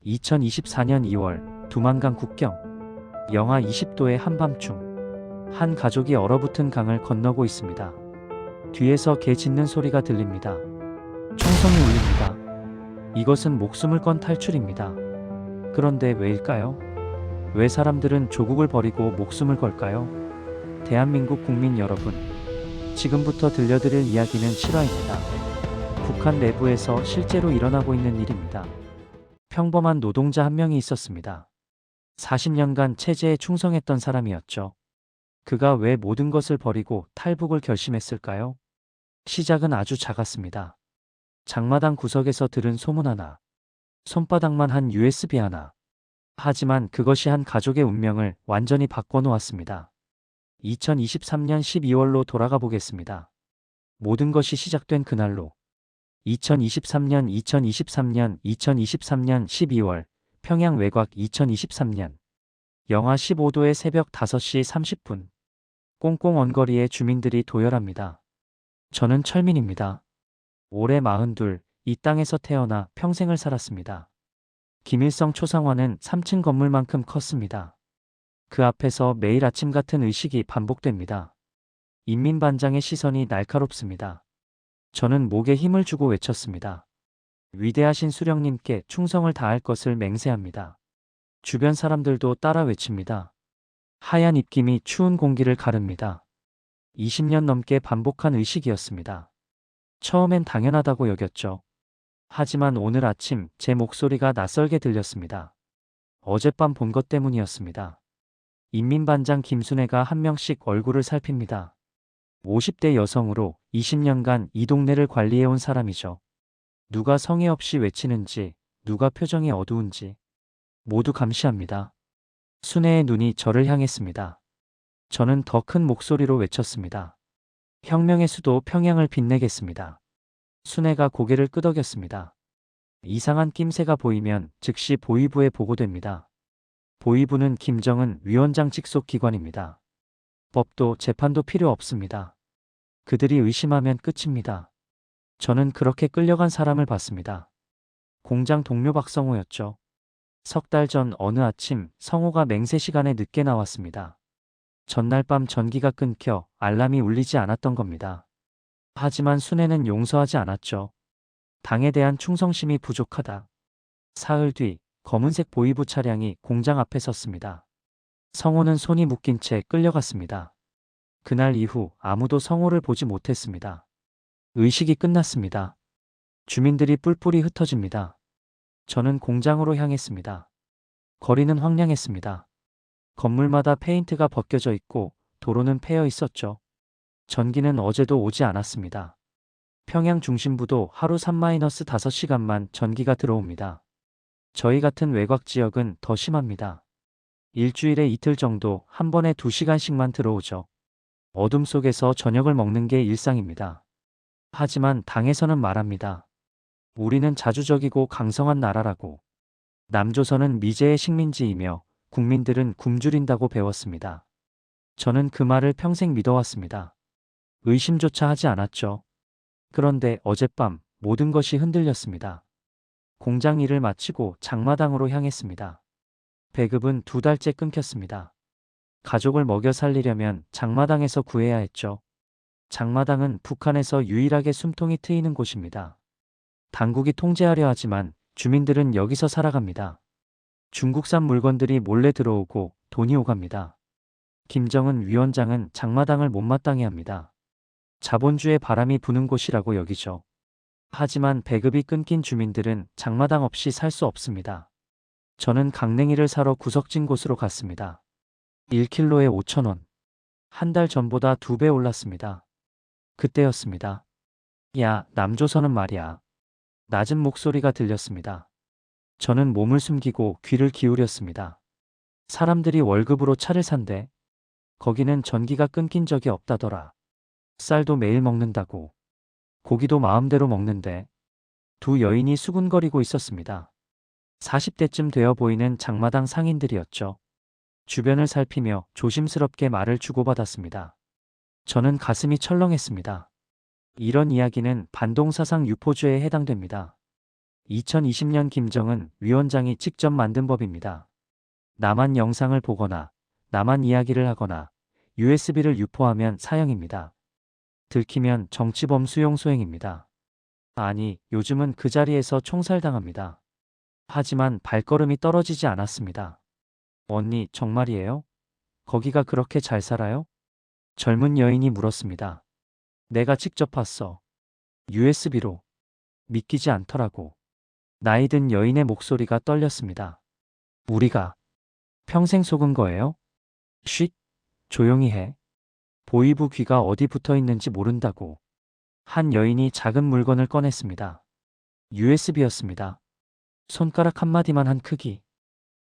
2024년 2월 두만강 국경. 영하 20도의 한밤중 한 가족이 얼어붙은 강을 건너고 있습니다. 뒤에서 개 짖는 소리가 들립니다. 총성이 울립니다. 이것은 목숨을 건 탈출입니다. 그런데 왜일까요? 왜 사람들은 조국을 버리고 목숨을 걸까요? 대한민국 국민 여러분, 지금부터 들려드릴 이야기는 실화입니다. 북한 내부에서 실제로 일어나고 있는 일입니다. 평범한 노동자 한 명이 있었습니다. 40년간 체제에 충성했던 사람이었죠. 그가 왜 모든 것을 버리고 탈북을 결심했을까요? 시작은 아주 작았습니다. 장마당 구석에서 들은 소문 하나, 손바닥만 한 USB 하나. 하지만 그것이 한 가족의 운명을 완전히 바꿔놓았습니다. 2023년 12월로 돌아가 보겠습니다. 모든 것이 시작된 그날로. 2023년 12월 평양 외곽. 2023년 영하 15도의 새벽 5시 30분. 꽁꽁 언 거리에 주민들이 도열합니다. 저는 철민입니다. 올해 42, 이 땅에서 태어나 평생을 살았습니다. 김일성 초상화는 3층 건물만큼 컸습니다. 그 앞에서 매일 아침 같은 의식이 반복됩니다. 인민반장의 시선이 날카롭습니다. 저는 목에 힘을 주고 외쳤습니다. 위대하신 수령님께 충성을 다할 것을 맹세합니다. 주변 사람들도 따라 외칩니다. 하얀 입김이 추운 공기를 가릅니다. 20년 넘게 반복한 의식이었습니다. 처음엔 당연하다고 여겼죠. 하지만 오늘 아침 제 목소리가 낯설게 들렸습니다. 어젯밤 본 것 때문이었습니다. 인민반장 김순애가 한 명씩 얼굴을 살핍니다. 50대 여성으로 20년간 이 동네를 관리해온 사람이죠. 누가 성의 없이 외치는지, 누가 표정이 어두운지 모두 감시합니다. 순애의 눈이 저를 향했습니다. 저는 더 큰 목소리로 외쳤습니다. 혁명의 수도 평양을 빛내겠습니다. 순애가 고개를 끄덕였습니다. 이상한 낌새가 보이면 즉시 보위부에 보고됩니다. 보위부는 김정은 위원장 직속 기관입니다. 법도 재판도 필요 없습니다. 그들이 의심하면 끝입니다. 저는 그렇게 끌려간 사람을 봤습니다. 공장 동료 박성호였죠. 석 달 전 어느 아침 성호가 맹세 시간에 늦게 나왔습니다. 전날 밤 전기가 끊겨 알람이 울리지 않았던 겁니다. 하지만 순애는 용서하지 않았죠. 당에 대한 충성심이 부족하다. 사흘 뒤 검은색 보위부 차량이 공장 앞에 섰습니다. 성호는 손이 묶인 채 끌려갔습니다. 그날 이후 아무도 성호를 보지 못했습니다. 의식이 끝났습니다. 주민들이 뿔뿔이 흩어집니다. 저는 공장으로 향했습니다. 거리는 황량했습니다. 건물마다 페인트가 벗겨져 있고 도로는 패여 있었죠. 전기는 어제도 오지 않았습니다. 평양 중심부도 하루 3-5시간만 전기가 들어옵니다. 저희 같은 외곽 지역은 더 심합니다. 일주일에 이틀 정도 한 번에 2시간씩만 들어오죠. 어둠 속에서 저녁을 먹는 게 일상입니다. 하지만 당에서는 말합니다. 우리는 자주적이고 강성한 나라라고. 남조선은 미제의 식민지이며 국민들은 굶주린다고 배웠습니다. 저는 그 말을 평생 믿어왔습니다. 의심조차 하지 않았죠. 그런데 어젯밤 모든 것이 흔들렸습니다. 공장 일을 마치고 장마당으로 향했습니다. 배급은 2달째 끊겼습니다. 가족을 먹여 살리려면 장마당에서 구해야 했죠. 장마당은 북한에서 유일하게 숨통이 트이는 곳입니다. 당국이 통제하려 하지만 주민들은 여기서 살아갑니다. 중국산 물건들이 몰래 들어오고 돈이 오갑니다. 김정은 위원장은 장마당을 못마땅해 합니다. 자본주의 바람이 부는 곳이라고 여기죠. 하지만 배급이 끊긴 주민들은 장마당 없이 살 수 없습니다. 저는 강냉이를 사러 구석진 곳으로 갔습니다. 1kg에 5,000원. 한 달 전보다 2배 올랐습니다. 그때였습니다. 야, 남조선은 말이야. 낮은 목소리가 들렸습니다. 저는 몸을 숨기고 귀를 기울였습니다. 사람들이 월급으로 차를 산대. 거기는 전기가 끊긴 적이 없다더라. 쌀도 매일 먹는다고. 고기도 마음대로 먹는데. 두 여인이 수군거리고 있었습니다. 40대쯤 되어 보이는 장마당 상인들이었죠. 주변을 살피며 조심스럽게 말을 주고받았습니다. 저는 가슴이 철렁했습니다. 이런 이야기는 반동사상 유포죄에 해당됩니다. 2020년 김정은 위원장이 직접 만든 법입니다. 나만 영상을 보거나 나만 이야기를 하거나 USB를 유포하면 사형입니다. 들키면 정치범 수용 소행입니다. 아니, 요즘은 그 자리에서 총살당합니다. 하지만 발걸음이 떨어지지 않았습니다. 언니, 정말이에요? 거기가 그렇게 잘 살아요? 젊은 여인이 물었습니다. 내가 직접 봤어. USB로. 믿기지 않더라고. 나이 든 여인의 목소리가 떨렸습니다. 우리가 평생 속은 거예요? 쉿, 조용히 해. 보이부 귀가 어디 붙어 있는지 모른다고. 한 여인이 작은 물건을 꺼냈습니다. USB였습니다. 손가락 한마디만 한 크기.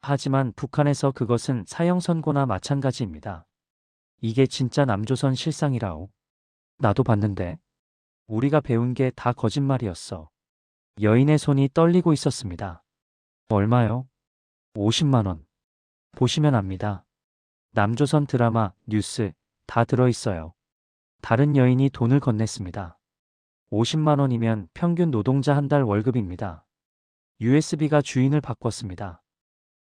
하지만 북한에서 그것은 사형 선고나 마찬가지입니다. 이게 진짜 남조선 실상이라오. 나도 봤는데. 우리가 배운 게 다 거짓말이었어. 여인의 손이 떨리고 있었습니다. 얼마요? 50만 원. 보시면 압니다. 남조선 드라마, 뉴스 다 들어있어요. 다른 여인이 돈을 건넸습니다. 50만 원이면 평균 노동자 한 달 월급입니다. USB가 주인을 바꿨습니다.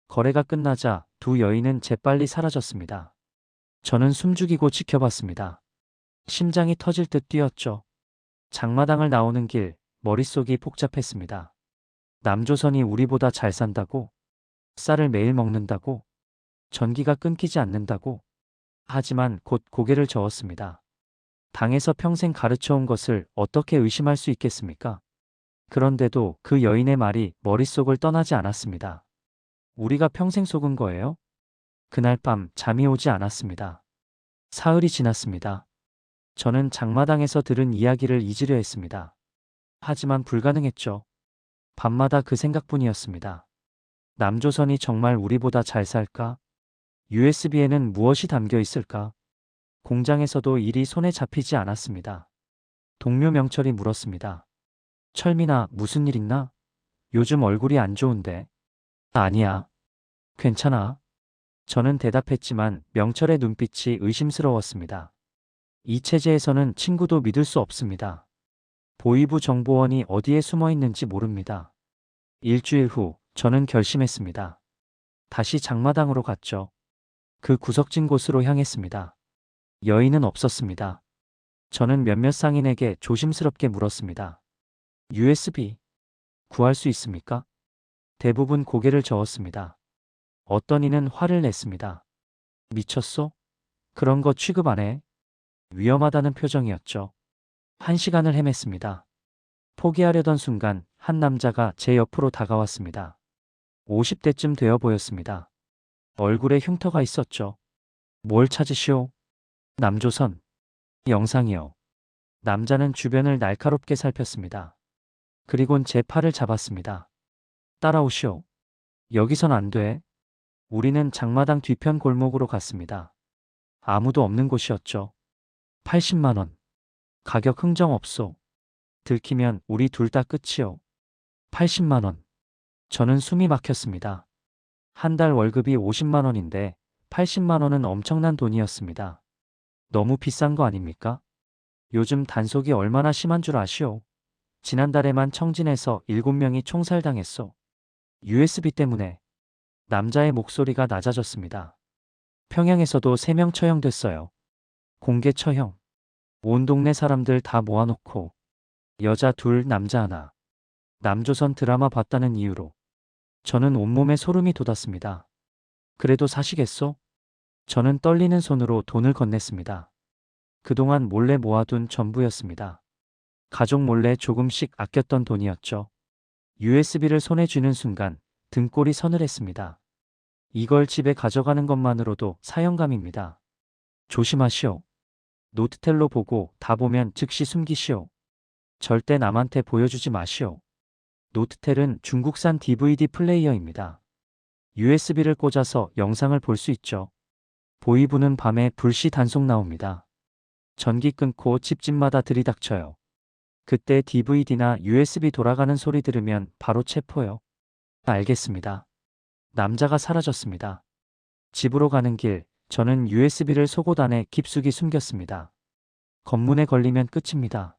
거래가 끝나자 두 여인은 재빨리 사라졌습니다. 저는 숨죽이고 지켜봤습니다. 심장이 터질 듯 뛰었죠. 장마당을 나오는 길, 머릿속이 복잡했습니다. 남조선이 우리보다 잘 산다고? 쌀을 매일 먹는다고? 전기가 끊기지 않는다고? 하지만 곧 고개를 저었습니다. 당에서 평생 가르쳐온 것을 어떻게 의심할 수 있겠습니까? 그런데도 그 여인의 말이 머릿속을 떠나지 않았습니다. 우리가 평생 속은 거예요? 그날 밤 잠이 오지 않았습니다. 사흘이 지났습니다. 저는 장마당에서 들은 이야기를 잊으려 했습니다. 하지만 불가능했죠. 밤마다 그 생각뿐이었습니다. 남조선이 정말 우리보다 잘 살까? USB에는 무엇이 담겨 있을까? 공장에서도 일이 손에 잡히지 않았습니다. 동료 명철이 물었습니다. 철민아, 무슨 일 있나? 요즘 얼굴이 안 좋은데. 아니야. 괜찮아. 저는 대답했지만 명철의 눈빛이 의심스러웠습니다. 이 체제에서는 친구도 믿을 수 없습니다. 보이부 정보원이 어디에 숨어 있는지 모릅니다. 일주일 후 저는 결심했습니다. 다시 장마당으로 갔죠. 그 구석진 곳으로 향했습니다. 여인은 없었습니다. 저는 몇몇 상인에게 조심스럽게 물었습니다. USB 구할 수 있습니까? 대부분 고개를 저었습니다. 어떤 이는 화를 냈습니다. 미쳤어? 그런 거 취급 안 해? 위험하다는 표정이었죠. 1시간을 헤맸습니다. 포기하려던 순간 한 남자가 제 옆으로 다가왔습니다. 50대쯤 되어 보였습니다. 얼굴에 흉터가 있었죠. 뭘 찾으시오? 남조선. 영상이요. 남자는 주변을 날카롭게 살폈습니다. 그리곤 제 팔을 잡았습니다. 따라오시오. 여기선 안 돼. 우리는 장마당 뒤편 골목으로 갔습니다. 아무도 없는 곳이었죠. 80만 원. 가격 흥정 없소. 들키면 우리 둘 다 끝이요. 80만 원. 저는 숨이 막혔습니다. 한 달 월급이 50만 원인데 80만 원은 엄청난 돈이었습니다. 너무 비싼 거 아닙니까? 요즘 단속이 얼마나 심한 줄 아시오? 지난달에만 청진에서 7명이 총살당했소. USB 때문에. 남자의 목소리가 낮아졌습니다. 평양에서도 3명 처형됐어요. 공개 처형. 온 동네 사람들 다 모아놓고 여자 2, 남자 1. 남조선 드라마 봤다는 이유로. 저는 온몸에 소름이 돋았습니다. 그래도 사시겠소? 저는 떨리는 손으로 돈을 건넸습니다. 그동안 몰래 모아둔 전부였습니다. 가족 몰래 조금씩 아꼈던 돈이었죠. USB를 손에 쥐는 순간 등골이 서늘했습니다. 이걸 집에 가져가는 것만으로도 사형감입니다. 조심하시오. 노트텔로 보고 다 보면 즉시 숨기시오. 절대 남한테 보여주지 마시오. 노트텔은 중국산 DVD 플레이어입니다. USB를 꽂아서 영상을 볼 수 있죠. 보이부는 밤에 불시 단속 나옵니다. 전기 끊고 집집마다 들이닥쳐요. 그때 DVD나 USB 돌아가는 소리 들으면 바로 체포요. 알겠습니다. 남자가 사라졌습니다. 집으로 가는 길, 저는 USB를 속옷 안에 깊숙이 숨겼습니다. 검문에 걸리면 끝입니다.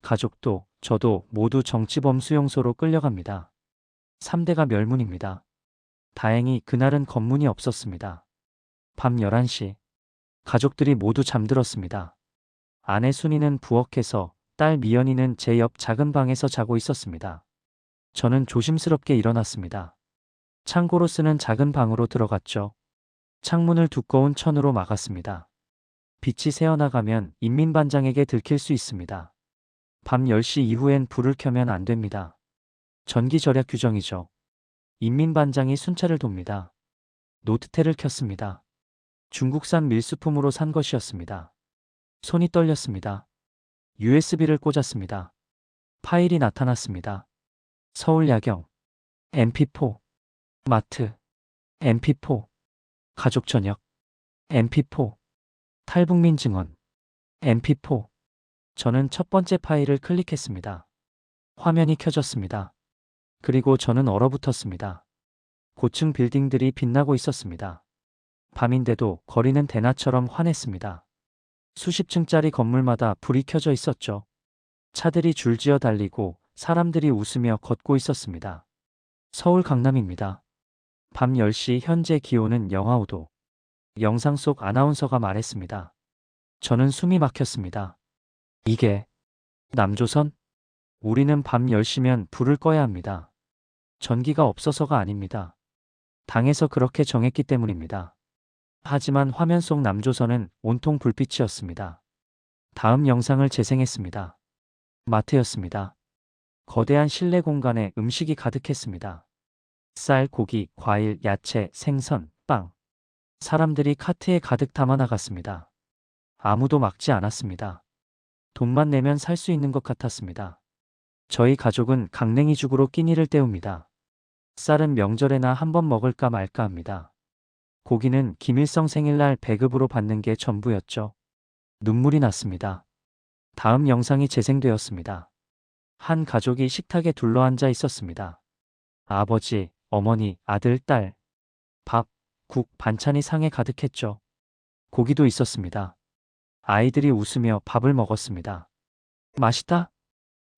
가족도 저도 모두 정치범 수용소로 끌려갑니다. 3대가 멸문입니다. 다행히 그날은 검문이 없었습니다. 밤 11시. 가족들이 모두 잠들었습니다. 아내 순이는 부엌에서, 딸 미연이는 제 옆 작은 방에서 자고 있었습니다. 저는 조심스럽게 일어났습니다. 창고로 쓰는 작은 방으로 들어갔죠. 창문을 두꺼운 천으로 막았습니다. 빛이 새어나가면 인민반장에게 들킬 수 있습니다. 밤 10시 이후엔 불을 켜면 안 됩니다. 전기 절약 규정이죠. 인민반장이 순찰을 돕니다. 노트태를 켰습니다. 중국산 밀수품으로 산 것이었습니다. 손이 떨렸습니다. USB를 꽂았습니다. 파일이 나타났습니다. 서울 야경, MP4, 마트, MP4, 가족 저녁, MP4, 탈북민 증언, MP4. 저는 첫 번째 파일을 클릭했습니다. 화면이 켜졌습니다. 그리고 저는 얼어붙었습니다. 고층 빌딩들이 빛나고 있었습니다. 밤인데도 거리는 대낮처럼 환했습니다. 수십 층짜리 건물마다 불이 켜져 있었죠. 차들이 줄지어 달리고 사람들이 웃으며 걷고 있었습니다. 서울 강남입니다. 밤 10시 현재 기온은 영하 5도. 영상 속 아나운서가 말했습니다. 저는 숨이 막혔습니다. 이게 남조선? 우리는 밤 10시면 불을 꺼야 합니다. 전기가 없어서가 아닙니다. 당에서 그렇게 정했기 때문입니다. 하지만 화면 속 남조선은 온통 불빛이었습니다. 다음 영상을 재생했습니다. 마트였습니다. 거대한 실내 공간에 음식이 가득했습니다. 쌀, 고기, 과일, 야채, 생선, 빵. 사람들이 카트에 가득 담아 나갔습니다. 아무도 막지 않았습니다. 돈만 내면 살 수 있는 것 같았습니다. 저희 가족은 강냉이죽으로 끼니를 때웁니다. 쌀은 명절에나 한번 먹을까 말까 합니다. 고기는 김일성 생일날 배급으로 받는 게 전부였죠. 눈물이 났습니다. 다음 영상이 재생되었습니다. 한 가족이 식탁에 둘러앉아 있었습니다. 아버지, 어머니, 아들, 딸. 밥, 국, 반찬이 상에 가득했죠. 고기도 있었습니다. 아이들이 웃으며 밥을 먹었습니다. 맛있다?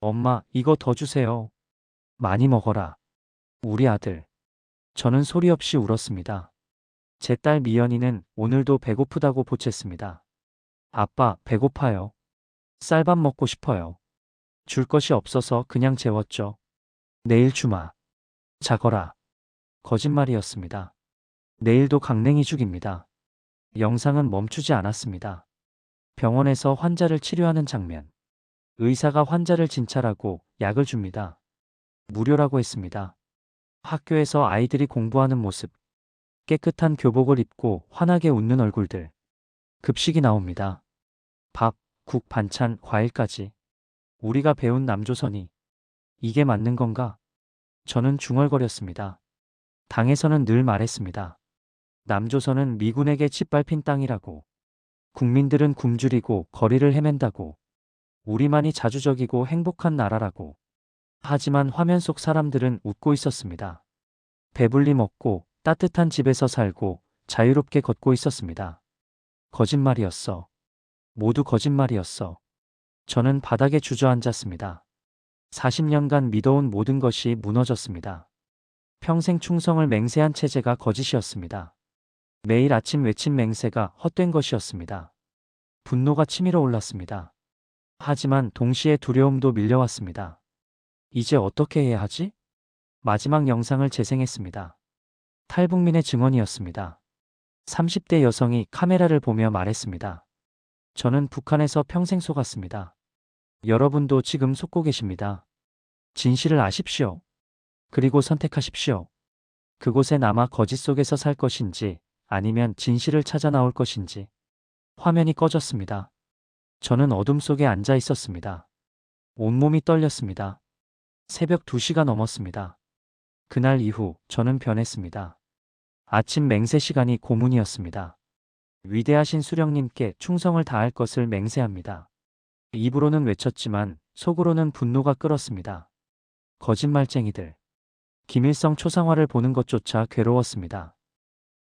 엄마, 이거 더 주세요. 많이 먹어라. 우리 아들. 저는 소리 없이 울었습니다. 제 딸 미연이는 오늘도 배고프다고 보챘습니다. 아빠, 배고파요. 쌀밥 먹고 싶어요. 줄 것이 없어서 그냥 재웠죠. 내일 주마. 자거라. 거짓말이었습니다. 내일도 강냉이죽입니다. 영상은 멈추지 않았습니다. 병원에서 환자를 치료하는 장면. 의사가 환자를 진찰하고 약을 줍니다. 무료라고 했습니다. 학교에서 아이들이 공부하는 모습. 깨끗한 교복을 입고 환하게 웃는 얼굴들. 급식이 나옵니다. 밥, 국, 반찬, 과일까지. 우리가 배운 남조선이 이게 맞는 건가? 저는 중얼거렸습니다. 당에서는 늘 말했습니다. 남조선은 미군에게 짓밟힌 땅이라고. 국민들은 굶주리고 거리를 헤맨다고. 우리만이 자주적이고 행복한 나라라고. 하지만 화면 속 사람들은 웃고 있었습니다. 배불리 먹고 따뜻한 집에서 살고 자유롭게 걷고 있었습니다. 거짓말이었어. 모두 거짓말이었어. 저는 바닥에 주저앉았습니다. 40년간 믿어온 모든 것이 무너졌습니다. 평생 충성을 맹세한 체제가 거짓이었습니다. 매일 아침 외친 맹세가 헛된 것이었습니다. 분노가 치밀어 올랐습니다. 하지만 동시에 두려움도 밀려왔습니다. 이제 어떻게 해야 하지? 마지막 영상을 재생했습니다. 탈북민의 증언이었습니다. 30대 여성이 카메라를 보며 말했습니다. 저는 북한에서 평생 속았습니다. 여러분도 지금 속고 계십니다. 진실을 아십시오. 그리고 선택하십시오. 그곳에 남아 거짓 속에서 살 것인지 아니면 진실을 찾아 나올 것인지. 화면이 꺼졌습니다. 저는 어둠 속에 앉아 있었습니다. 온몸이 떨렸습니다. 새벽 2시가 넘었습니다. 그날 이후 저는 변했습니다. 아침 맹세 시간이 고문이었습니다. 위대하신 수령님께 충성을 다할 것을 맹세합니다. 입으로는 외쳤지만 속으로는 분노가 끓었습니다. 거짓말쟁이들. 김일성 초상화를 보는 것조차 괴로웠습니다.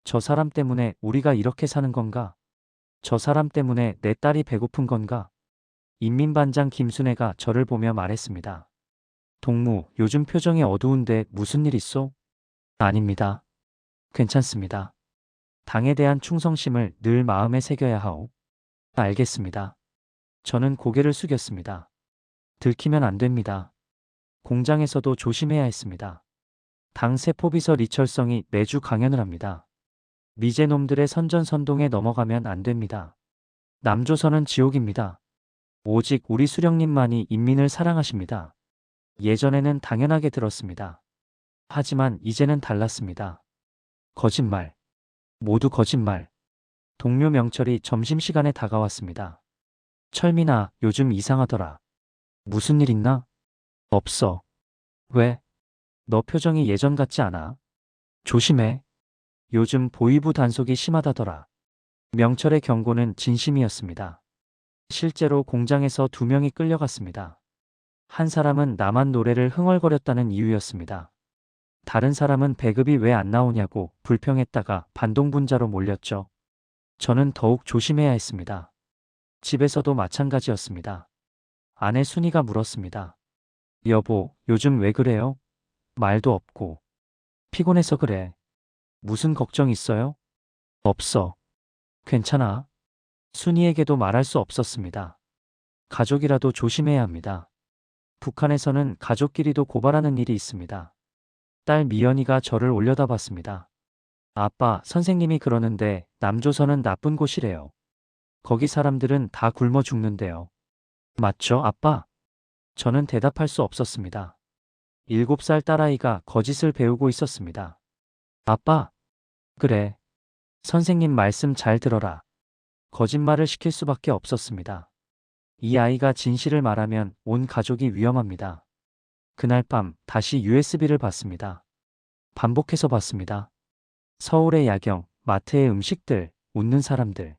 저 사람 때문에 우리가 이렇게 사는 건가? 저 사람 때문에 내 딸이 배고픈 건가? 인민반장 김순애가 저를 보며 말했습니다. 동무, 요즘 표정이 어두운데 무슨 일 있어? 아닙니다. 괜찮습니다. 당에 대한 충성심을 늘 마음에 새겨야 하오. 알겠습니다. 저는 고개를 숙였습니다. 들키면 안 됩니다. 공장에서도 조심해야 했습니다. 당 세포비서 리철성이 매주 강연을 합니다. 미제놈들의 선전선동에 넘어가면 안 됩니다. 남조선은 지옥입니다. 오직 우리 수령님만이 인민을 사랑하십니다. 예전에는 당연하게 들었습니다. 하지만 이제는 달랐습니다. 거짓말. 모두 거짓말. 동료 명철이 점심시간에 다가왔습니다. 철민아, 요즘 이상하더라. 무슨 일 있나? 없어. 왜? 너 표정이 예전 같지 않아? 조심해. 요즘 보위부 단속이 심하다더라. 명철의 경고는 진심이었습니다. 실제로 공장에서 2명이 끌려갔습니다. 한 사람은 나만 노래를 흥얼거렸다는 이유였습니다. 다른 사람은 배급이 왜 안 나오냐고 불평했다가 반동분자로 몰렸죠. 저는 더욱 조심해야 했습니다. 집에서도 마찬가지였습니다. 아내 순이가 물었습니다. 여보, 요즘 왜 그래요? 말도 없고. 피곤해서 그래. 무슨 걱정 있어요? 없어. 괜찮아. 순이에게도 말할 수 없었습니다. 가족이라도 조심해야 합니다. 북한에서는 가족끼리도 고발하는 일이 있습니다. 딸 미연이가 저를 올려다봤습니다. 아빠, 선생님이 그러는데 남조선은 나쁜 곳이래요. 거기 사람들은 다 굶어 죽는데요. 맞죠, 아빠? 저는 대답할 수 없었습니다. 7살 딸아이가 거짓을 배우고 있었습니다. 아빠, 그래. 선생님 말씀 잘 들어라. 거짓말을 시킬 수밖에 없었습니다. 이 아이가 진실을 말하면 온 가족이 위험합니다. 그날 밤 다시 USB를 봤습니다. 반복해서 봤습니다. 서울의 야경, 마트의 음식들, 웃는 사람들.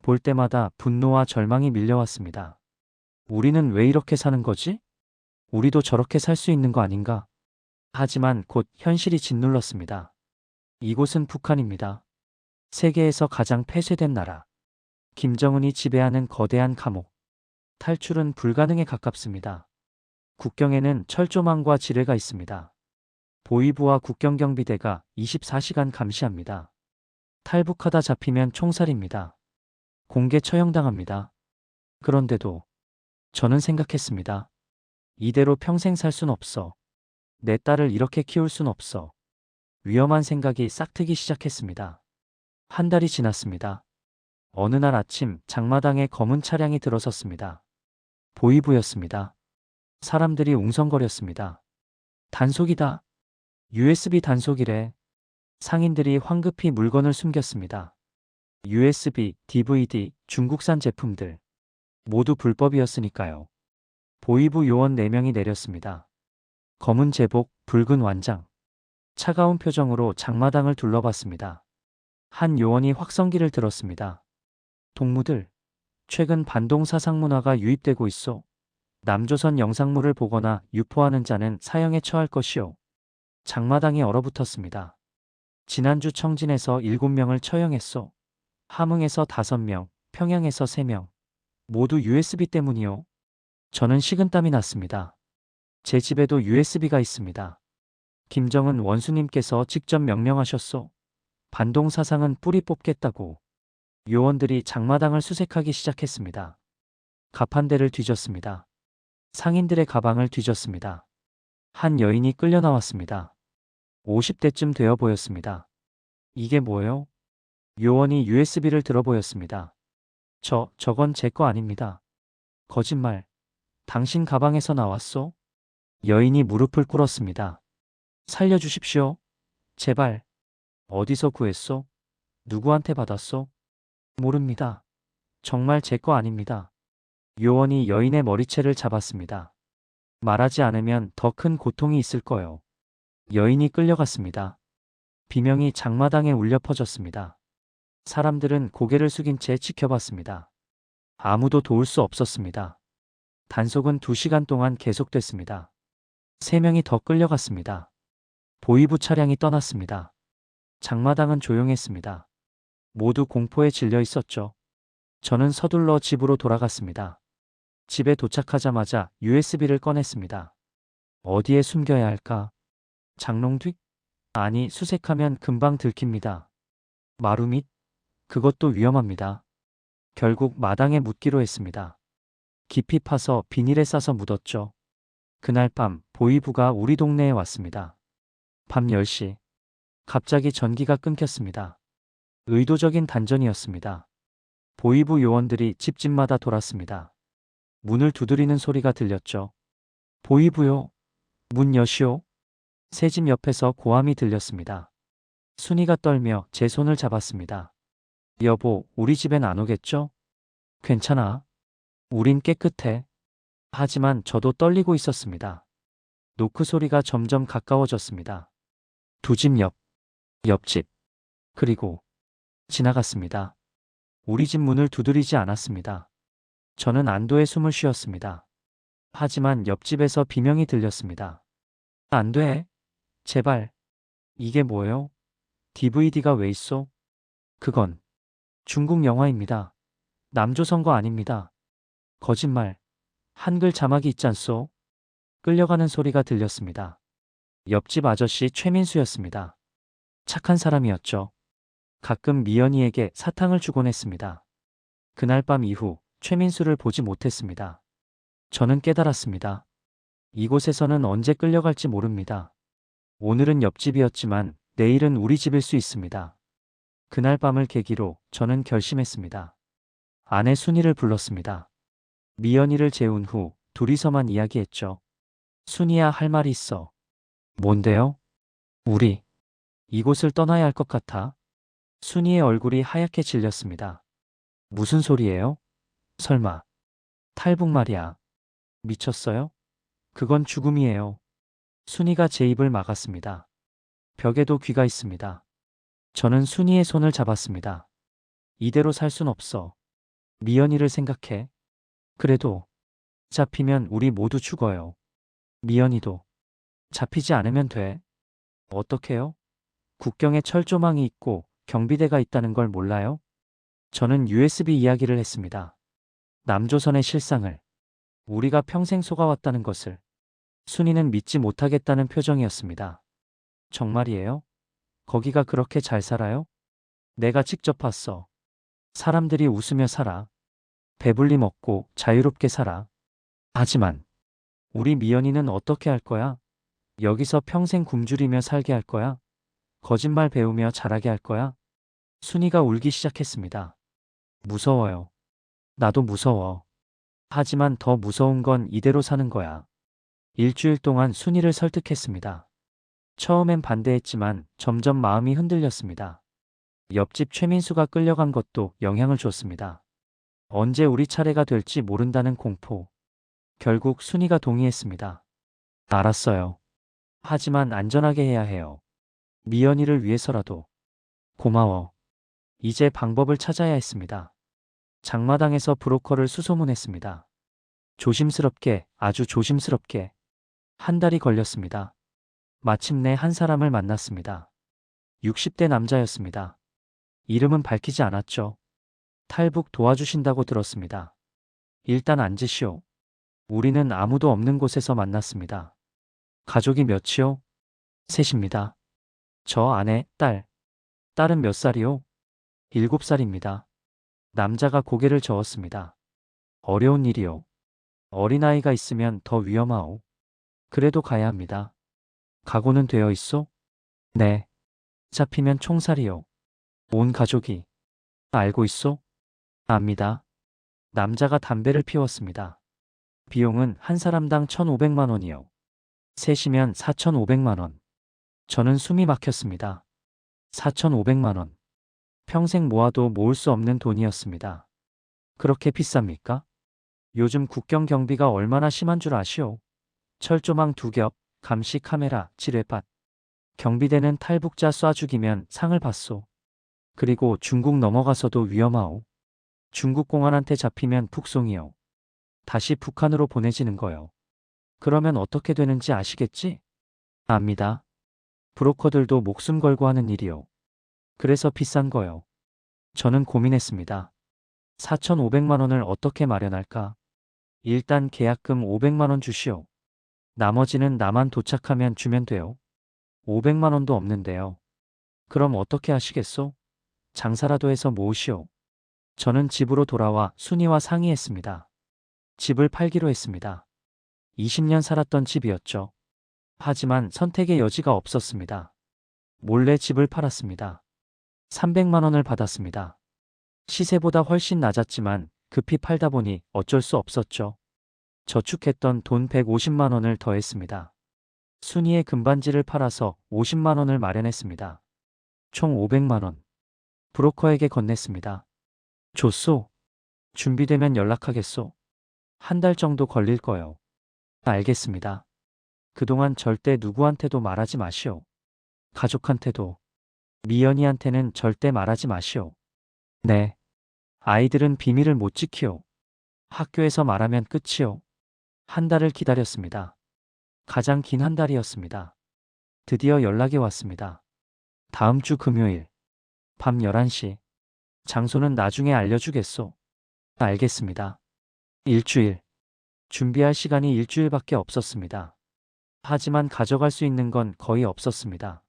볼 때마다 분노와 절망이 밀려왔습니다. 우리는 왜 이렇게 사는 거지? 우리도 저렇게 살 수 있는 거 아닌가? 하지만 곧 현실이 짓눌렀습니다. 이곳은 북한입니다. 세계에서 가장 폐쇄된 나라. 김정은이 지배하는 거대한 감옥. 탈출은 불가능에 가깝습니다. 국경에는 철조망과 지뢰가 있습니다. 보위부와 국경경비대가 24시간 감시합니다. 탈북하다 잡히면 총살입니다. 공개 처형당합니다. 그런데도 저는 생각했습니다. 이대로 평생 살 순 없어. 내 딸을 이렇게 키울 순 없어. 위험한 생각이 싹트기 시작했습니다. 한 달이 지났습니다. 어느 날 아침 장마당에 검은 차량이 들어섰습니다. 보위부였습니다. 사람들이 웅성거렸습니다. 단속이다. USB 단속이래. 상인들이 황급히 물건을 숨겼습니다. USB, DVD, 중국산 제품들. 모두 불법이었으니까요. 보위부 요원 4명이 내렸습니다. 검은 제복, 붉은 완장. 차가운 표정으로 장마당을 둘러봤습니다. 한 요원이 확성기를 들었습니다. 동무들, 최근 반동 사상 문화가 유입되고 있어. 남조선 영상물을 보거나 유포하는 자는 사형에 처할 것이오. 장마당이 얼어붙었습니다. 지난주 청진에서 7명을 처형했소. 함흥에서 5명, 평양에서 3명. 모두 USB 때문이요. 저는 식은땀이 났습니다. 제 집에도 USB가 있습니다. 김정은 원수님께서 직접 명령하셨소. 반동 사상은 뿌리 뽑겠다고. 요원들이 장마당을 수색하기 시작했습니다. 가판대를 뒤졌습니다. 상인들의 가방을 뒤졌습니다. 한 여인이 끌려 나왔습니다. 50대쯤 되어 보였습니다. 이게 뭐예요? 요원이 USB를 들어 보였습니다. 저건 제 거 아닙니다. 거짓말. 당신 가방에서 나왔소? 여인이 무릎을 꿇었습니다. 살려주십시오. 제발. 어디서 구했소? 누구한테 받았소? 모릅니다. 정말 제 거 아닙니다. 요원이 여인의 머리채를 잡았습니다. 말하지 않으면 더 큰 고통이 있을 거요. 여인이 끌려갔습니다. 비명이 장마당에 울려 퍼졌습니다. 사람들은 고개를 숙인 채 지켜봤습니다. 아무도 도울 수 없었습니다. 단속은 2시간 동안 계속됐습니다. 3명이 더 끌려갔습니다. 보위부 차량이 떠났습니다. 장마당은 조용했습니다. 모두 공포에 질려 있었죠. 저는 서둘러 집으로 돌아갔습니다. 집에 도착하자마자 USB를 꺼냈습니다. 어디에 숨겨야 할까? 장롱 뒤? 아니, 수색하면 금방 들킵니다. 마루 밑? 그것도 위험합니다. 결국 마당에 묻기로 했습니다. 깊이 파서 비닐에 싸서 묻었죠. 그날 밤 보이부가 우리 동네에 왔습니다. 밤 10시. 갑자기 전기가 끊겼습니다. 의도적인 단전이었습니다. 보이부 요원들이 집집마다 돌았습니다. 문을 두드리는 소리가 들렸죠. 보이부요. 문 여시오. 새 집 옆에서 고함이 들렸습니다. 순이가 떨며 제 손을 잡았습니다. 여보, 우리 집엔 안 오겠죠? 괜찮아. 우린 깨끗해. 하지만 저도 떨리고 있었습니다. 노크 소리가 점점 가까워졌습니다. 두 집 옆, 옆집, 그리고 지나갔습니다. 우리 집 문을 두드리지 않았습니다. 저는 안도의 숨을 쉬었습니다. 하지만 옆집에서 비명이 들렸습니다. 안 돼. 제발. 이게 뭐예요? DVD가 왜 있어? 그건 중국 영화입니다. 남조선 거 아닙니다. 거짓말. 한글 자막이 있잖소. 끌려가는 소리가 들렸습니다. 옆집 아저씨 최민수였습니다. 착한 사람이었죠. 가끔 미연이에게 사탕을 주곤 했습니다. 그날 밤 이후 최민수를 보지 못했습니다. 저는 깨달았습니다. 이곳에서는 언제 끌려갈지 모릅니다. 오늘은 옆집이었지만 내일은 우리 집일 수 있습니다. 그날 밤을 계기로 저는 결심했습니다. 아내 순이를 불렀습니다. 미연이를 재운 후 둘이서만 이야기했죠. 순이야, 할 말이 있어. 뭔데요? 우리 이곳을 떠나야 할 것 같아. 순이의 얼굴이 하얗게 질렸습니다. 무슨 소리예요? 설마 탈북 말이야. 미쳤어요? 그건 죽음이에요. 순이가 제 입을 막았습니다. 벽에도 귀가 있습니다. 저는 순이의 손을 잡았습니다. 이대로 살 순 없어. 미연이를 생각해. 그래도 잡히면 우리 모두 죽어요. 미연이도 잡히지 않으면 돼. 어떡해요? 국경에 철조망이 있고 경비대가 있다는 걸 몰라요? 저는 USB 이야기를 했습니다. 남조선의 실상을, 우리가 평생 속아왔다는 것을. 순이는 믿지 못하겠다는 표정이었습니다. 정말이에요? 거기가 그렇게 잘 살아요? 내가 직접 봤어. 사람들이 웃으며 살아. 배불리 먹고 자유롭게 살아. 하지만 우리 미연이는 어떻게 할 거야? 여기서 평생 굶주리며 살게 할 거야? 거짓말 배우며 자라게 할 거야? 순이가 울기 시작했습니다. 무서워요. 나도 무서워. 하지만 더 무서운 건 이대로 사는 거야. 일주일 동안 순이를 설득했습니다. 처음엔 반대했지만 점점 마음이 흔들렸습니다. 옆집 최민수가 끌려간 것도 영향을 줬습니다. 언제 우리 차례가 될지 모른다는 공포. 결국 순이가 동의했습니다. 알았어요. 하지만 안전하게 해야 해요. 미연이를 위해서라도. 고마워. 이제 방법을 찾아야 했습니다. 장마당에서 브로커를 수소문했습니다. 조심스럽게, 아주 조심스럽게. 한 달이 걸렸습니다. 마침내 한 사람을 만났습니다. 60대 남자였습니다. 이름은 밝히지 않았죠. 탈북 도와주신다고 들었습니다. 일단 앉으시오. 우리는 아무도 없는 곳에서 만났습니다. 가족이 몇이요? 셋입니다. 저 아내, 딸. 딸은 몇 살이요? 7살입니다. 남자가 고개를 저었습니다. 어려운 일이요. 어린아이가 있으면 더 위험하오. 그래도 가야 합니다. 각오는 되어 있소? 네. 잡히면 총살이요. 온 가족이. 알고 있소? 압니다. 남자가 담배를 피웠습니다. 비용은 한 사람당 1,500만 원이요. 셋이면 4,500만 원. 저는 숨이 막혔습니다. 4,500만 원. 평생 모아도 모을 수 없는 돈이었습니다. 그렇게 비쌉니까? 요즘 국경 경비가 얼마나 심한 줄 아시오? 철조망 2겹, 감시 카메라, 지뢰밭. 경비대는 탈북자 쏴 죽이면 상을 받소. 그리고 중국 넘어가서도 위험하오. 중국 공안한테 잡히면 북송이요. 다시 북한으로 보내지는 거요. 그러면 어떻게 되는지 아시겠지? 압니다. 브로커들도 목숨 걸고 하는 일이요. 그래서 비싼 거요. 저는 고민했습니다. 4,500만 원을 어떻게 마련할까? 일단 계약금 500만 원 주시오. 나머지는 나만 도착하면 주면 돼요. 500만 원도 없는데요. 그럼 어떻게 하시겠소? 장사라도 해서 모으시오. 저는 집으로 돌아와 순이와 상의했습니다. 집을 팔기로 했습니다. 20년 살았던 집이었죠. 하지만 선택의 여지가 없었습니다. 몰래 집을 팔았습니다. 300만 원을 받았습니다. 시세보다 훨씬 낮았지만 급히 팔다 보니 어쩔 수 없었죠. 저축했던 돈 150만 원을 더했습니다. 순이의 금반지를 팔아서 50만 원을 마련했습니다. 총 500만 원. 브로커에게 건넸습니다. 줬소. 준비되면 연락하겠소. 한 달 정도 걸릴 거요. 알겠습니다. 그동안 절대 누구한테도 말하지 마시오. 가족한테도, 미연이한테는 절대 말하지 마시오. 네. 아이들은 비밀을 못 지키오. 학교에서 말하면 끝이오. 한 달을 기다렸습니다. 가장 긴 한 달이었습니다. 드디어 연락이 왔습니다. 다음 주 금요일, 밤 11시. 장소는 나중에 알려주겠소. 알겠습니다. 일주일. 준비할 시간이 일주일밖에 없었습니다. 하지만 가져갈 수 있는 건 거의 없었습니다.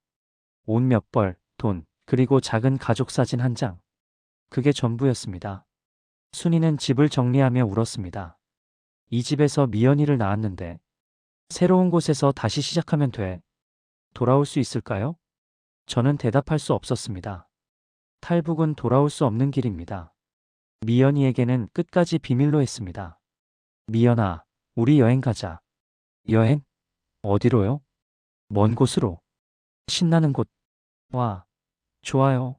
옷 몇 벌, 돈, 그리고 작은 가족 사진 한 장. 그게 전부였습니다. 순이는 집을 정리하며 울었습니다. 이 집에서 미연이를 낳았는데 새로운 곳에서 다시 시작하면 돼. 돌아올 수 있을까요? 저는 대답할 수 없었습니다. 탈북은 돌아올 수 없는 길입니다. 미연이에게는 끝까지 비밀로 했습니다. 미연아, 우리 여행 가자. 여행? 어디로요? 먼 곳으로. 신나는 곳. 와, 좋아요.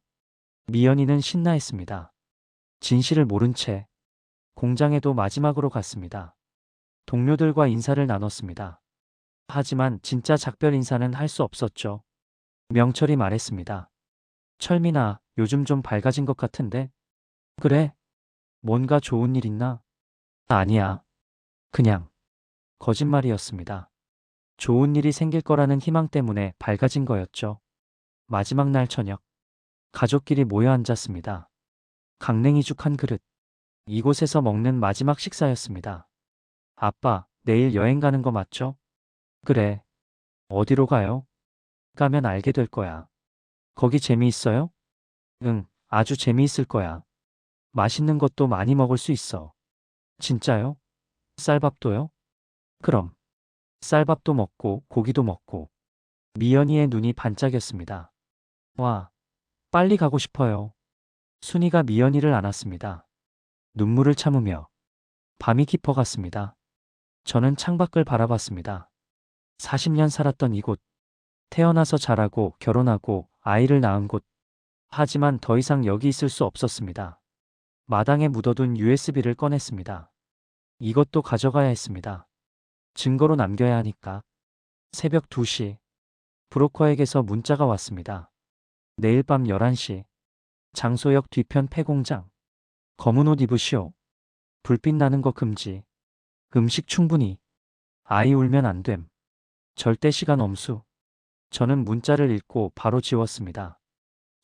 미연이는 신나했습니다. 진실을 모른 채 공장에도 마지막으로 갔습니다. 동료들과 인사를 나눴습니다. 하지만 진짜 작별 인사는 할 수 없었죠. 명철이 말했습니다. 철민아, 요즘 좀 밝아진 것 같은데? 그래? 뭔가 좋은 일 있나? 아니야. 그냥 거짓말이었습니다. 좋은 일이 생길 거라는 희망 때문에 밝아진 거였죠. 마지막 날 저녁, 가족끼리 모여 앉았습니다. 강냉이죽 한 그릇. 이곳에서 먹는 마지막 식사였습니다. 아빠, 내일 여행 가는 거 맞죠? 그래. 어디로 가요? 가면 알게 될 거야. 거기 재미있어요? 응, 아주 재미있을 거야. 맛있는 것도 많이 먹을 수 있어. 진짜요? 쌀밥도요? 그럼. 쌀밥도 먹고 고기도 먹고. 미연이의 눈이 반짝였습니다. 와, 빨리 가고 싶어요. 순이가 미연이를 안았습니다. 눈물을 참으며 밤이 깊어갔습니다. 저는 창밖을 바라봤습니다. 40년 살았던 이곳. 태어나서 자라고 결혼하고 아이를 낳은 곳. 하지만 더 이상 여기 있을 수 없었습니다. 마당에 묻어둔 USB를 꺼냈습니다. 이것도 가져가야 했습니다. 증거로 남겨야 하니까. 새벽 2시. 브로커에게서 문자가 왔습니다. 내일 밤 11시. 장소역 뒤편 폐공장. 검은 옷 입으시오. 불빛 나는 거 금지. 음식 충분히. 아이 울면 안 됨. 절대 시간 엄수. 저는 문자를 읽고 바로 지웠습니다.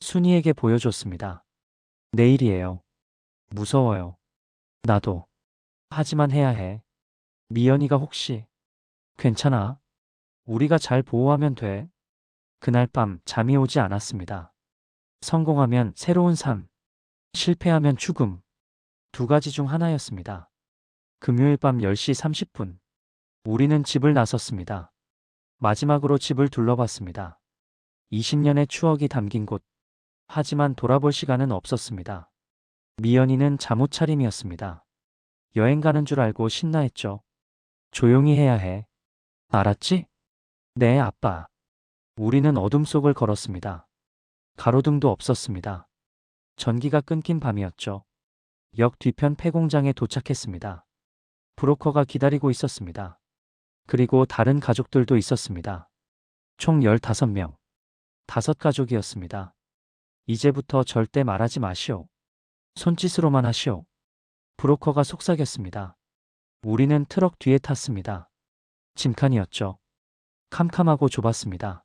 순이에게 보여줬습니다. 내일이에요. 무서워요. 나도. 하지만 해야 해. 미연이가 혹시. 괜찮아. 우리가 잘 보호하면 돼. 그날 밤 잠이 오지 않았습니다. 성공하면 새로운 삶. 실패하면 죽음. 두 가지 중 하나였습니다. 금요일 밤 10시 30분. 우리는 집을 나섰습니다. 마지막으로 집을 둘러봤습니다. 20년의 추억이 담긴 곳. 하지만 돌아볼 시간은 없었습니다. 미연이는 잠옷 차림이었습니다. 여행 가는 줄 알고 신나했죠. 조용히 해야 해. 알았지? 네, 아빠. 우리는 어둠 속을 걸었습니다. 가로등도 없었습니다. 전기가 끊긴 밤이었죠. 역 뒤편 폐공장에 도착했습니다. 브로커가 기다리고 있었습니다. 그리고 다른 가족들도 있었습니다. 총 15명. 5가족이었습니다. 이제부터 절대 말하지 마시오. 손짓으로만 하시오. 브로커가 속삭였습니다. 우리는 트럭 뒤에 탔습니다. 짐칸이었죠. 캄캄하고 좁았습니다.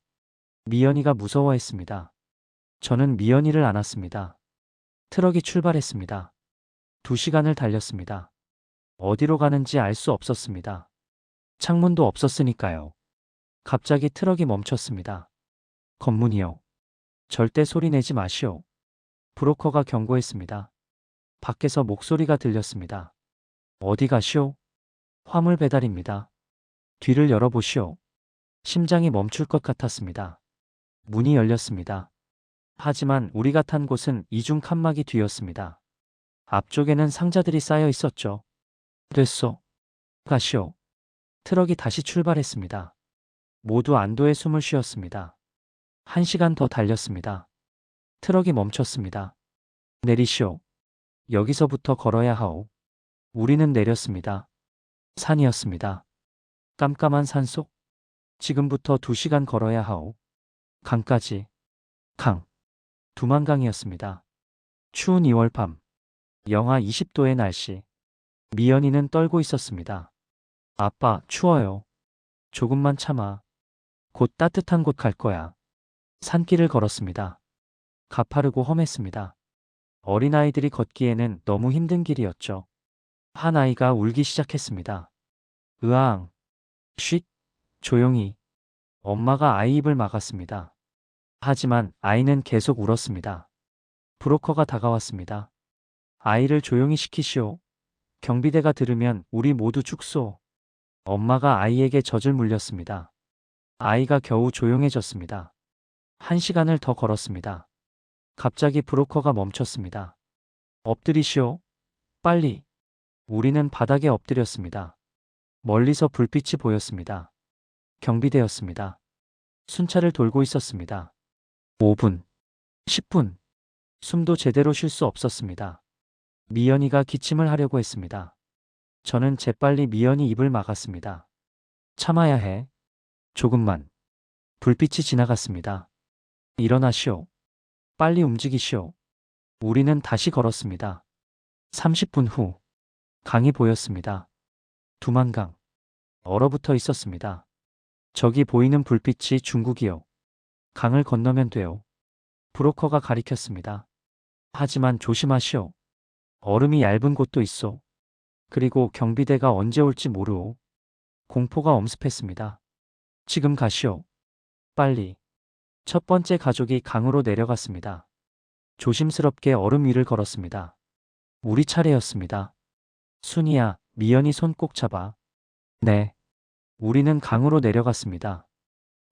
미연이가 무서워했습니다. 저는 미연이를 안았습니다. 트럭이 출발했습니다. 2시간을 달렸습니다. 어디로 가는지 알 수 없었습니다. 창문도 없었으니까요. 갑자기 트럭이 멈췄습니다. 검문이요. 절대 소리 내지 마시오. 브로커가 경고했습니다. 밖에서 목소리가 들렸습니다. 어디 가시오? 화물 배달입니다. 뒤를 열어보시오. 심장이 멈출 것 같았습니다. 문이 열렸습니다. 하지만 우리가 탄 곳은 이중 칸막이 뒤였습니다. 앞쪽에는 상자들이 쌓여 있었죠. 됐소. 가시오. 트럭이 다시 출발했습니다. 모두 안도의 숨을 쉬었습니다. 1시간 더 달렸습니다. 트럭이 멈췄습니다. 내리시오. 여기서부터 걸어야 하오. 우리는 내렸습니다. 산이었습니다. 깜깜한 산속. 지금부터 2시간 걸어야 하오. 강까지. 강. 두만강이었습니다. 추운 2월 밤. 영하 20도의 날씨. 미연이는 떨고 있었습니다. 아빠, 추워요. 조금만 참아. 곧 따뜻한 곳 갈 거야. 산길을 걸었습니다. 가파르고 험했습니다. 어린아이들이 걷기에는 너무 힘든 길이었죠. 한 아이가 울기 시작했습니다. 으앙. 쉿. 조용히. 엄마가 아이 입을 막았습니다. 하지만 아이는 계속 울었습니다. 브로커가 다가왔습니다. 아이를 조용히 시키시오. 경비대가 들으면 우리 모두 죽소. 엄마가 아이에게 젖을 물렸습니다. 아이가 겨우 조용해졌습니다. 1시간을 더 걸었습니다. 갑자기 브로커가 멈췄습니다. 엎드리시오. 빨리. 우리는 바닥에 엎드렸습니다. 멀리서 불빛이 보였습니다. 경비대였습니다. 순찰을 돌고 있었습니다. 5분, 10분. 숨도 제대로 쉴 수 없었습니다. 미연이가 기침을 하려고 했습니다. 저는 재빨리 미연이 입을 막았습니다. 참아야 해. 조금만. 불빛이 지나갔습니다. 일어나시오. 빨리 움직이시오. 우리는 다시 걸었습니다. 30분 후. 강이 보였습니다. 두만강. 얼어붙어 있었습니다. 저기 보이는 불빛이 중국이요. 강을 건너면 돼요. 브로커가 가리켰습니다. 하지만 조심하시오. 얼음이 얇은 곳도 있어. 그리고 경비대가 언제 올지 모르오. 공포가 엄습했습니다. 지금 가시오. 빨리. 첫 번째 가족이 강으로 내려갔습니다. 조심스럽게 얼음 위를 걸었습니다. 우리 차례였습니다. 순이야, 미연이 손 꼭 잡아. 네. 우리는 강으로 내려갔습니다.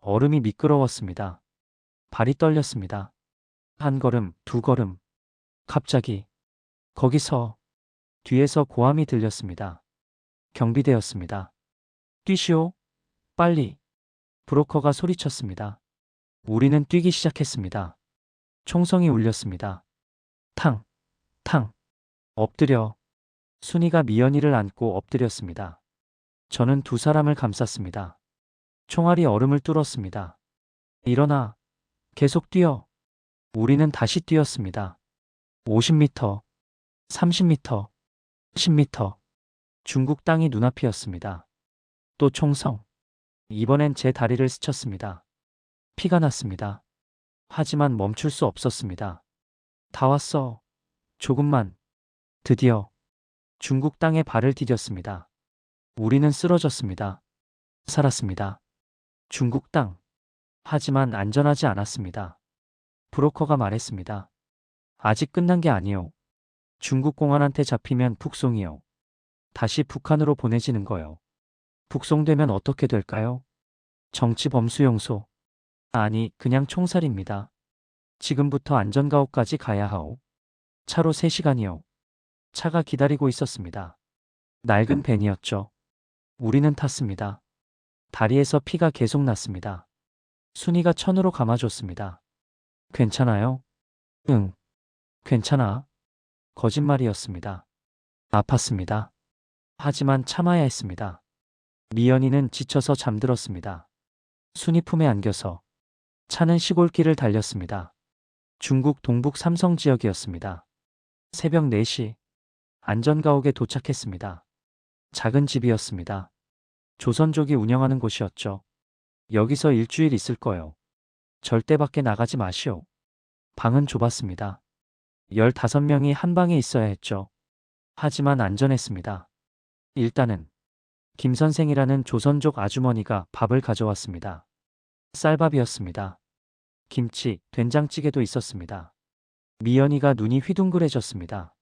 얼음이 미끄러웠습니다. 발이 떨렸습니다. 한 걸음, 2걸음. 갑자기 거기서 뒤에서 고함이 들렸습니다. 경비대였습니다. 뛰시오. 빨리. 브로커가 소리쳤습니다. 우리는 뛰기 시작했습니다. 총성이 울렸습니다. 탕, 탕. 엎드려. 순이가 미연이를 안고 엎드렸습니다. 저는 2사람을 감쌌습니다. 총알이 얼음을 뚫었습니다. 일어나. 계속 뛰어. 우리는 다시 뛰었습니다. 50m, 30m, 10m. 중국 땅이 눈앞이었습니다. 또 총성. 이번엔 제 다리를 스쳤습니다. 피가 났습니다. 하지만 멈출 수 없었습니다. 다 왔어. 조금만. 드디어. 중국 땅에 발을 디뎠습니다. 우리는 쓰러졌습니다. 살았습니다. 중국 땅. 하지만 안전하지 않았습니다. 브로커가 말했습니다. 아직 끝난 게 아니요. 중국 공안한테 잡히면 북송이요. 다시 북한으로 보내지는 거요. 북송되면 어떻게 될까요? 정치범수용소. 아니, 그냥 총살입니다. 지금부터 안전가옥까지 가야 하오. 차로 3시간이요. 차가 기다리고 있었습니다. 낡은 벤이었죠. 우리는 탔습니다. 다리에서 피가 계속 났습니다. 순이가 천으로 감아줬습니다. 괜찮아요? 응. 괜찮아. 거짓말이었습니다. 아팠습니다. 하지만 참아야 했습니다. 미연이는 지쳐서 잠들었습니다. 순이 품에 안겨서 차는 시골길을 달렸습니다. 중국 동북 삼성 지역이었습니다. 새벽 4시 안전가옥에 도착했습니다. 작은 집이었습니다. 조선족이 운영하는 곳이었죠. 여기서 일주일 있을 거요. 절대 밖에 나가지 마시오. 방은 좁았습니다. 15명이 한 방에 있어야 했죠. 하지만 안전했습니다. 일단은 김 선생이라는 조선족 아주머니가 밥을 가져왔습니다. 쌀밥이었습니다. 김치, 된장찌개도 있었습니다. 미연이가 눈이 휘둥그레졌습니다.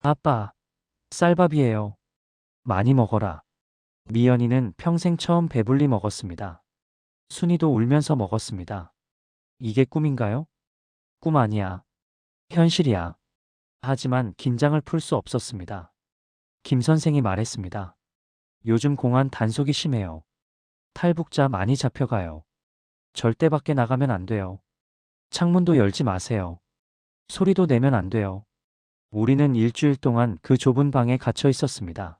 아빠, 쌀밥이에요. 많이 먹어라. 미연이는 평생 처음 배불리 먹었습니다. 순이도 울면서 먹었습니다. 이게 꿈인가요? 꿈 아니야. 현실이야. 하지만 긴장을 풀 수 없었습니다. 김 선생이 말했습니다. 요즘 공안 단속이 심해요. 탈북자 많이 잡혀가요. 절대 밖에 나가면 안 돼요. 창문도 열지 마세요. 소리도 내면 안 돼요. 우리는 일주일 동안 그 좁은 방에 갇혀 있었습니다.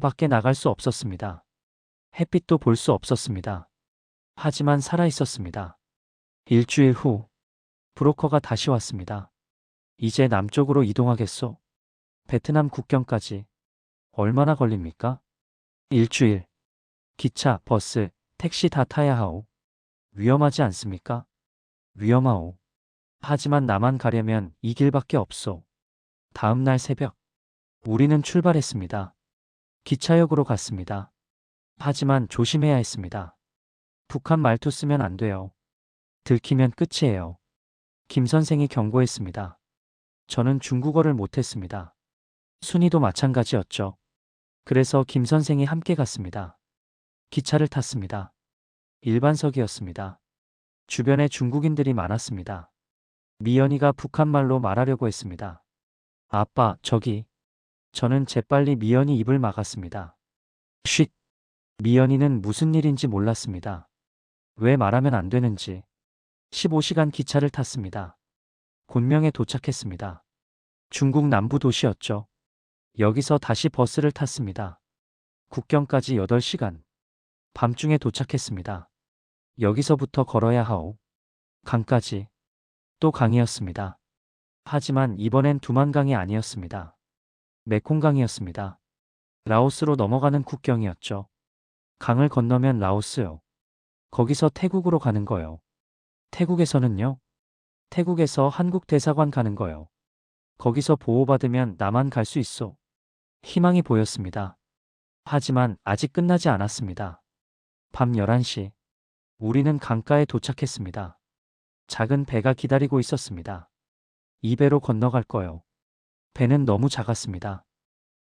밖에 나갈 수 없었습니다. 햇빛도 볼 수 없었습니다. 하지만 살아 있었습니다. 일주일 후, 브로커가 다시 왔습니다. 이제 남쪽으로 이동하겠소? 베트남 국경까지. 얼마나 걸립니까? 일주일. 기차, 버스, 택시 다 타야 하오. 위험하지 않습니까? 위험하오. 하지만 나만 가려면 이 길밖에 없소. 다음 날 새벽, 우리는 출발했습니다. 기차역으로 갔습니다. 하지만 조심해야 했습니다. 북한 말투 쓰면 안 돼요. 들키면 끝이에요. 김 선생이 경고했습니다. 저는 중국어를 못했습니다. 순이도 마찬가지였죠. 그래서 김 선생이 함께 갔습니다. 기차를 탔습니다. 일반석이었습니다. 주변에 중국인들이 많았습니다. 미연이가 북한말로 말하려고 했습니다. 아빠, 저기. 저는 재빨리 미연이 입을 막았습니다. 쉿. 미연이는 무슨 일인지 몰랐습니다. 왜 말하면 안 되는지. 15시간 기차를 탔습니다. 곤명에 도착했습니다. 중국 남부 도시였죠. 여기서 다시 버스를 탔습니다. 국경까지 8시간. 밤중에 도착했습니다. 여기서부터 걸어야 하오. 강까지. 또 강이었습니다. 하지만 이번엔 두만강이 아니었습니다. 메콩강이었습니다. 라오스로 넘어가는 국경이었죠. 강을 건너면 라오스요. 거기서 태국으로 가는 거요. 태국에서는요? 태국에서 한국 대사관 가는 거요. 거기서 보호받으면 나만 갈 수 있어. 희망이 보였습니다. 하지만 아직 끝나지 않았습니다. 밤 11시. 우리는 강가에 도착했습니다. 작은 배가 기다리고 있었습니다. 이 배로 건너갈 거요. 배는 너무 작았습니다.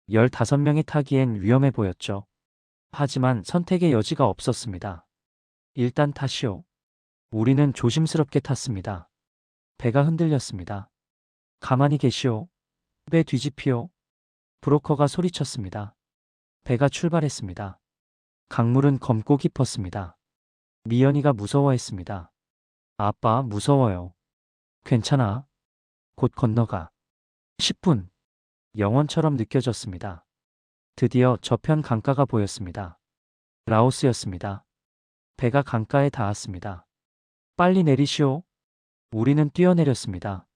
15명이 타기엔 위험해 보였죠. 하지만 선택의 여지가 없었습니다. 일단 타시오. 우리는 조심스럽게 탔습니다. 배가 흔들렸습니다. 가만히 계시오. 배 뒤집히오. 브로커가 소리쳤습니다. 배가 출발했습니다. 강물은 검고 깊었습니다. 미연이가 무서워했습니다. 아빠, 무서워요. 괜찮아. 곧 건너가. 10분. 영원처럼 느껴졌습니다. 드디어 저편 강가가 보였습니다. 라오스였습니다. 배가 강가에 닿았습니다. 빨리 내리시오. 우리는 뛰어내렸습니다.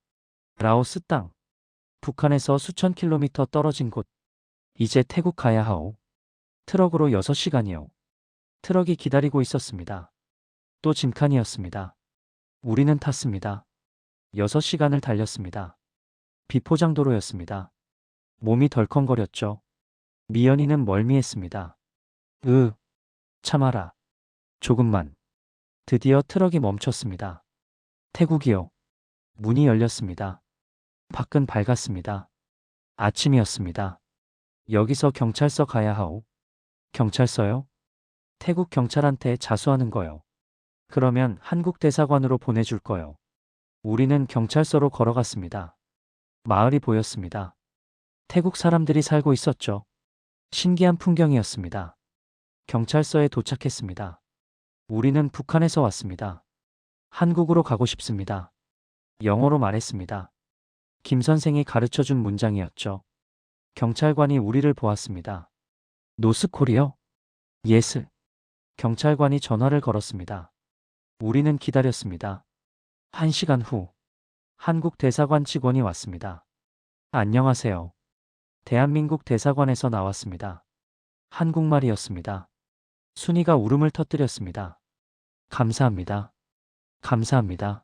라오스 땅. 북한에서 수천 킬로미터 떨어진 곳. 이제 태국 가야 하오. 트럭으로 6시간이요. 트럭이 기다리고 있었습니다. 또 짐칸이었습니다. 우리는 탔습니다. 6시간을 달렸습니다. 비포장도로였습니다. 몸이 덜컹거렸죠. 미연이는 멀미했습니다. 참아라. 조금만. 드디어 트럭이 멈췄습니다. 태국이요. 문이 열렸습니다. 밖은 밝았습니다. 아침이었습니다. 여기서 경찰서 가야 하오. 경찰서요? 태국 경찰한테 자수하는 거요. 그러면 한국 대사관으로 보내줄 거요. 우리는 경찰서로 걸어갔습니다. 마을이 보였습니다. 태국 사람들이 살고 있었죠. 신기한 풍경이었습니다. 경찰서에 도착했습니다. 우리는 북한에서 왔습니다. 한국으로 가고 싶습니다. 영어로 말했습니다. 김 선생이 가르쳐준 문장이었죠. 경찰관이 우리를 보았습니다. 노스콜이요? 예스. 경찰관이 전화를 걸었습니다. 우리는 기다렸습니다. 1시간 후, 한국 대사관 직원이 왔습니다. 안녕하세요. 대한민국 대사관에서 나왔습니다. 한국말이었습니다. 순이가 울음을 터뜨렸습니다. 감사합니다. 감사합니다.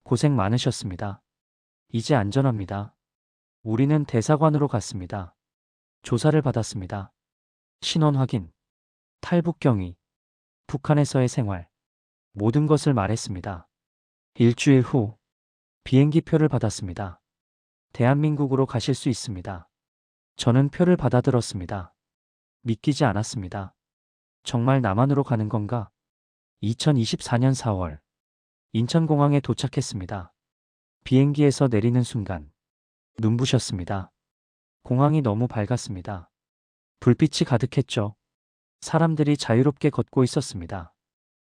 고생 많으셨습니다. 이제 안전합니다. 우리는 대사관으로 갔습니다. 조사를 받았습니다. 신원 확인, 탈북 경위, 북한에서의 생활, 모든 것을 말했습니다. 일주일 후 비행기 표를 받았습니다. 대한민국으로 가실 수 있습니다. 저는 표를 받아들었습니다. 믿기지 않았습니다. 정말 남한으로 가는 건가? 2024년 4월 인천공항에 도착했습니다. 비행기에서 내리는 순간 눈부셨습니다. 공항이 너무 밝았습니다. 불빛이 가득했죠. 사람들이 자유롭게 걷고 있었습니다.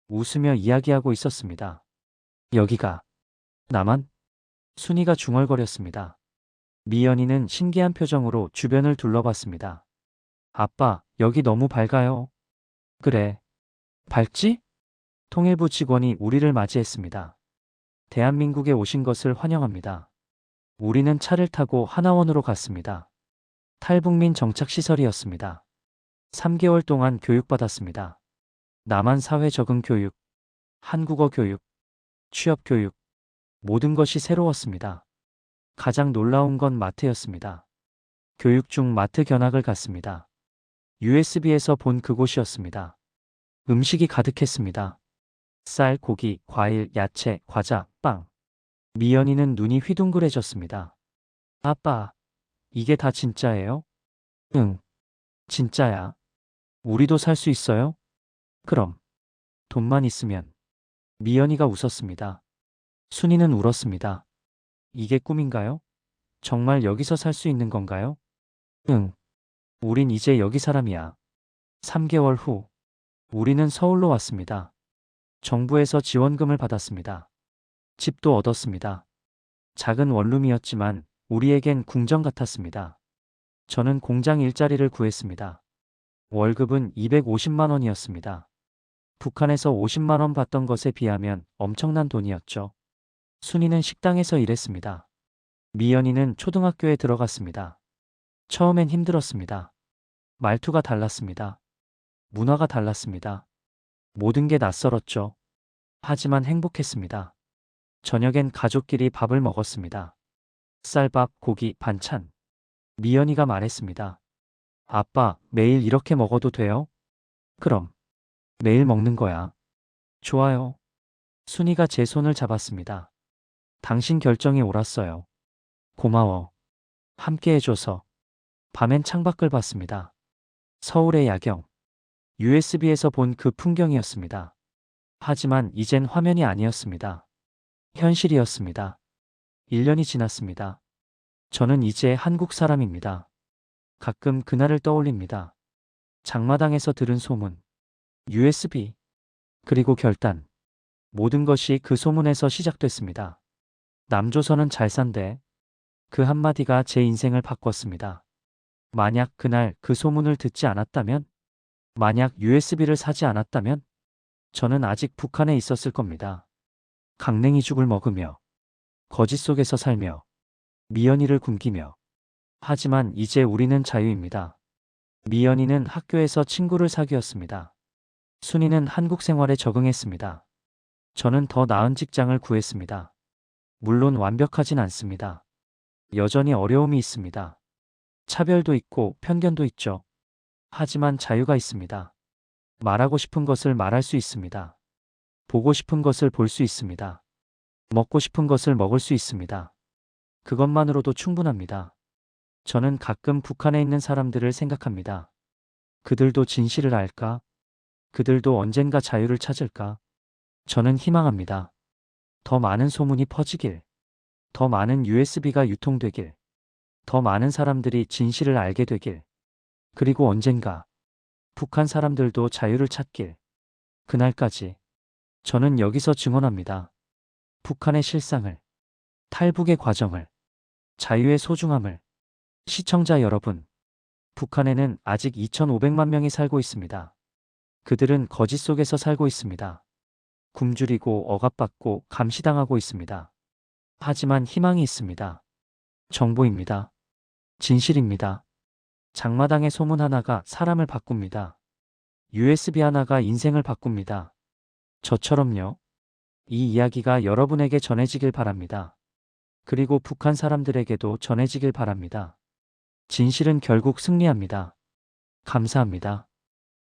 웃으며 이야기하고 있었습니다. 여기가 남한? 순이가 중얼거렸습니다. 미연이는 신기한 표정으로 주변을 둘러봤습니다. 아빠, 여기 너무 밝아요. 그래. 밝지? 통일부 직원이 우리를 맞이했습니다. 대한민국에 오신 것을 환영합니다. 우리는 차를 타고 하나원으로 갔습니다. 탈북민 정착시설이었습니다. 3개월 동안 교육받았습니다. 남한 사회 적응 교육, 한국어 교육, 취업 교육, 모든 것이 새로웠습니다. 가장 놀라운 건 마트였습니다. 교육 중 마트 견학을 갔습니다. USB에서 본 그곳이었습니다. 음식이 가득했습니다. 쌀, 고기, 과일, 야채, 과자, 빵. 미연이는 눈이 휘둥그레졌습니다. 아빠, 이게 다 진짜예요? 응, 진짜야. 우리도 살 수 있어요? 그럼. 돈만 있으면. 미연이가 웃었습니다. 순이는 울었습니다. 이게 꿈인가요? 정말 여기서 살 수 있는 건가요? 응. 우린 이제 여기 사람이야. 3개월 후, 우리는 서울로 왔습니다. 정부에서 지원금을 받았습니다. 집도 얻었습니다. 작은 원룸이었지만 우리에겐 궁전 같았습니다. 저는 공장 일자리를 구했습니다. 월급은 250만 원이었습니다. 북한에서 50만 원 받던 것에 비하면 엄청난 돈이었죠. 순이는 식당에서 일했습니다. 미연이는 초등학교에 들어갔습니다. 처음엔 힘들었습니다. 말투가 달랐습니다. 문화가 달랐습니다. 모든 게 낯설었죠. 하지만 행복했습니다. 저녁엔 가족끼리 밥을 먹었습니다. 쌀밥, 고기, 반찬. 미연이가 말했습니다. 아빠, 매일 이렇게 먹어도 돼요? 그럼. 매일 먹는 거야. 좋아요. 순이가 제 손을 잡았습니다. 당신 결정이 옳았어요. 고마워. 함께 해줘서. 밤엔 창밖을 봤습니다. 서울의 야경. USB에서 본 그 풍경이었습니다. 하지만 이젠 화면이 아니었습니다. 현실이었습니다. 1년이 지났습니다. 저는 이제 한국 사람입니다. 가끔 그날을 떠올립니다. 장마당에서 들은 소문, USB, 그리고 결단. 모든 것이 그 소문에서 시작됐습니다. 남조선은 잘 산대. 그 한마디가 제 인생을 바꿨습니다. 만약 그날 그 소문을 듣지 않았다면, 만약 USB를 사지 않았다면, 저는 아직 북한에 있었을 겁니다. 강냉이 죽을 먹으며, 거짓 속에서 살며, 미연이를 굶기며. 하지만 이제 우리는 자유입니다. 미연이는 학교에서 친구를 사귀었습니다. 순이는 한국 생활에 적응했습니다. 저는 더 나은 직장을 구했습니다. 물론 완벽하진 않습니다. 여전히 어려움이 있습니다. 차별도 있고 편견도 있죠. 하지만 자유가 있습니다. 말하고 싶은 것을 말할 수 있습니다. 보고 싶은 것을 볼 수 있습니다. 먹고 싶은 것을 먹을 수 있습니다. 그것만으로도 충분합니다. 저는 가끔 북한에 있는 사람들을 생각합니다. 그들도 진실을 알까? 그들도 언젠가 자유를 찾을까? 저는 희망합니다. 더 많은 소문이 퍼지길, 더 많은 USB가 유통되길, 더 많은 사람들이 진실을 알게 되길, 그리고 언젠가 북한 사람들도 자유를 찾길. 그날까지 저는 여기서 증언합니다. 북한의 실상을, 탈북의 과정을, 자유의 소중함을. 시청자 여러분, 북한에는 아직 2,500만 명이 살고 있습니다. 그들은 거짓 속에서 살고 있습니다. 굶주리고 억압받고 감시당하고 있습니다. 하지만 희망이 있습니다. 정보입니다. 진실입니다. 장마당의 소문 하나가 사람을 바꿉니다. USB 하나가 인생을 바꿉니다. 저처럼요. 이 이야기가 여러분에게 전해지길 바랍니다. 그리고 북한 사람들에게도 전해지길 바랍니다. 진실은 결국 승리합니다. 감사합니다.